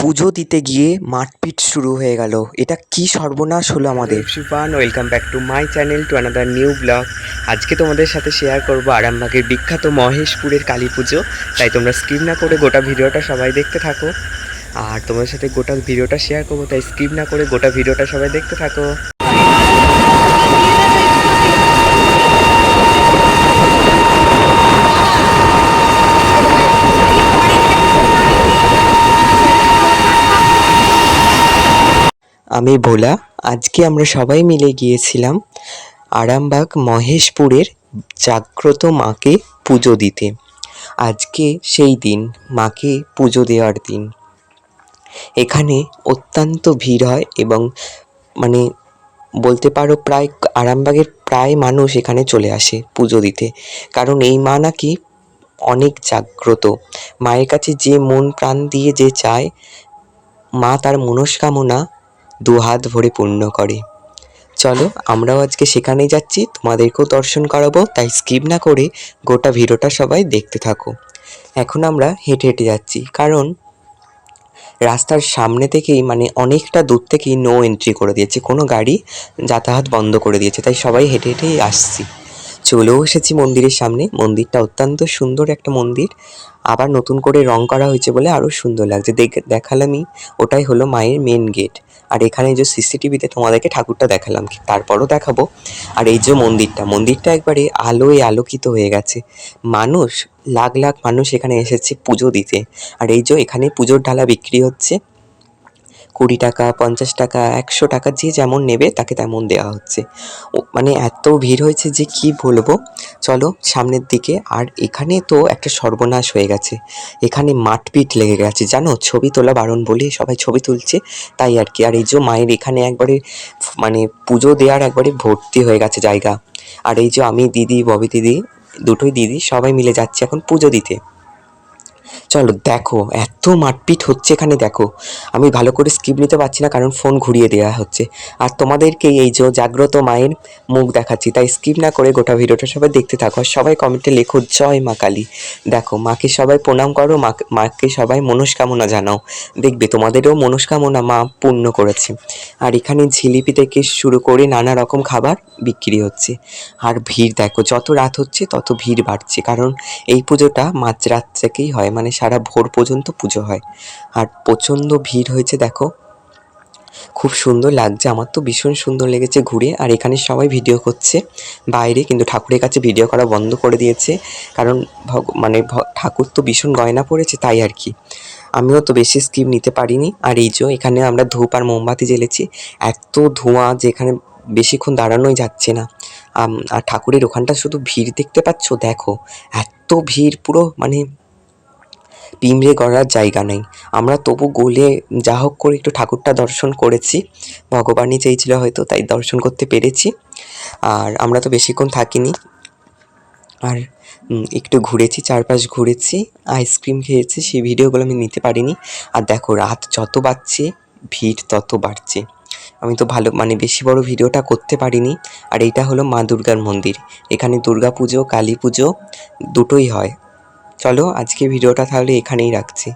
পুজো দিতে গিয়ে মারপিট শুরু হয়ে গেল। এটা কি সর্বনাশ হলো আমাদের। Shivan, welcome back to my channel, to another new blog. আজকে তোমাদের সাথে শেয়ার করব আরামবাগের বিখ্যাত মহেশপুরের কালী পুজো। তাই তোমরা স্কিপ না করে গোটা ভিডিওটা সবাই দেখতে থাকো। আর তোমাদের সাথে গোটা ভিডিওটা শেয়ার করবো, তাই স্কিপ না করে গোটা ভিডিওটা সবাই দেখতে থাকো। আমি ভোলা। আজকে আমরা সবাই মিলে গিয়েছিলাম আরামবাগ মহেশপুরের জাগ্রত মাকে পুজো দিতে। আজকে সেই দিন, মাকে পুজো দেওয়ার দিন। এখানে অত্যন্ত ভিড় হয় এবং মানে বলতে পারো প্রায় আরামবাগের প্রায় মানুষ এখানে চলে আসে পুজো দিতে। কারণ এই মা নাকি অনেক জাগ্রত। মায়ের কাছে যে মন প্রাণ দিয়ে যে চায়, মা তার মনস্কামনা দুহাত ভরে পূর্ণ করে। চলো আমরাও আজকে সেখানেই যাচ্ছি, তোমাদেরকেও দর্শন করাবো, তাই স্কিপ না করে গোটা ভিডিওটা সবাই দেখতে থাকো। এখন আমরা হেঁটে হেঁটে যাচ্ছি, কারণ রাস্তার সামনে থেকেই অনেকটা দূর থেকেই নো এন্ট্রি করে দিয়েছে, কোনো গাড়ি যাতায়াত বন্ধ করে দিয়েছে, তাই সবাই হেঁটে হেঁটেই আসছি। চলেও এসেছি মন্দিরের সামনে। মন্দিরটা অত্যন্ত সুন্দর একটা মন্দির, আবার নতুন করে রং করা হয়েছে বলে আরও সুন্দর লাগছে। দেখালামই, ওটাই হলো মায়ের মেন গেট। আর এখানে যে সিসিটিভিতে তোমাদেরকে ঠাকুরটা দেখালাম, তারপরও দেখাবো। আর এই যে মন্দিরটা একবারে আলোয় আলোকিত হয়ে গেছে। মানুষ, লাখ লাখ মানুষ এখানে এসেছে পুজো দিতে। আর এই যে এখানে পুজোর ডালা বিক্রি হচ্ছে, 20 টাকা, 50 টাকা, 100 টাকা, যে যেমন নেবে তাকে তেমন দেওয়া হচ্ছে। এত ভিড় হয়েছে যে কি বলবো। চলো সামনের দিকে। আর এখানে তো একটা সর্বনাশ হয়ে গেছে, এখানে মারপিট লেগে গেছে জানো। ছবি তোলা বারণ বলে সবাই ছবি তুলছে, তাই আর কি। আর এই যে মায়ের এখানে একবারে পুজো দেওয়ার একবারে ভর্তি হয়ে গেছে জায়গা। আর এই যে আমি, দিদি, ববি দিদি, দুটোই দিদি, সবাই মিলে যাচ্ছে এখন পুজো দিতে। চলো দেখো এত মারপিট হচ্ছে এখানে, দেখো। আমি ভালো করে স্কিপ নিতে পারছি না, কারণ ফোন ঘুরিয়ে দেওয়া হচ্ছে। আর তোমাদেরকে এই যে জাগ্রত মায়ের মুখ দেখাচ্ছি, তাই স্কিপ না করে গোটা ভিডিওটা সবাই দেখতে থাকো। আর সবাই কমেন্টে লেখো জয় মা কালী। দেখো মাকে সবাই প্রণাম করো, মাকে সবাই মনস্কামনা জানাও, দেখবে তোমাদেরও মনস্কামনা মা পূর্ণ করেছে। আর এখানে জিলিপি থেকে শুরু করে নানা রকম খাবার বিক্রি হচ্ছে। আর ভিড় দেখো, যত রাত হচ্ছে তত ভিড় বাড়ছে, কারণ এই পুজোটা মাঝরাত থেকেই হয়, সারা ভোর পর্যন্ত পুজো হয়। আর প্রচণ্ড ভিড় হয়েছে দেখো, খুব সুন্দর লাগছে। আমার তো ভীষণ সুন্দর লেগেছে ঘুরে। আর এখানে সবাই ভিডিও করছে বাইরে, কিন্তু ঠাকুরের কাছে ভিডিও করা বন্ধ করে দিয়েছে, কারণ ঠাকুর তো ভীষণ গয়না পড়েছে, তাই আর কি। আমিও তো বেশি স্কিপ নিতে পারিনি। আর এই যে এখানে আমরা ধূপ আর মোমবাতি জ্বেলেছি। এত ধোঁয়া যে এখানে বেশিক্ষণ দাঁড়ানোই যাচ্ছে না। আর ঠাকুরের ওখানটা শুধু ভিড় দেখতে পাচ্ছ, দেখো এত ভিড়, পুরো পিঁমড়ে গড়ার জায়গা নেই। আমরা তবু গোলে যা হোক করে একটু ঠাকুরটা দর্শন করেছি, ভগবানই চেয়েছিল হয়তো, তাই দর্শন করতে পেরেছি। আর আমরা তো বেশিক্ষণ থাকিনি। আর একটু ঘুরেছি, চারপাশ ঘুরেছি, আইসক্রিম খেয়েছি, সেই ভিডিওগুলো আমি নিতে পারিনি। আর দেখো রাত যত বাড়ছে ভিড় তত বাড়ছে। আমি তো বেশি বড় ভিডিওটা করতে পারিনি। আর এইটা হলো মা দুর্গার মন্দির। এখানে দুর্গা পুজো, কালী পুজো দুটোই হয়। চলো আজকে ভিডিওটা তাহলে এখানেই রাখছি।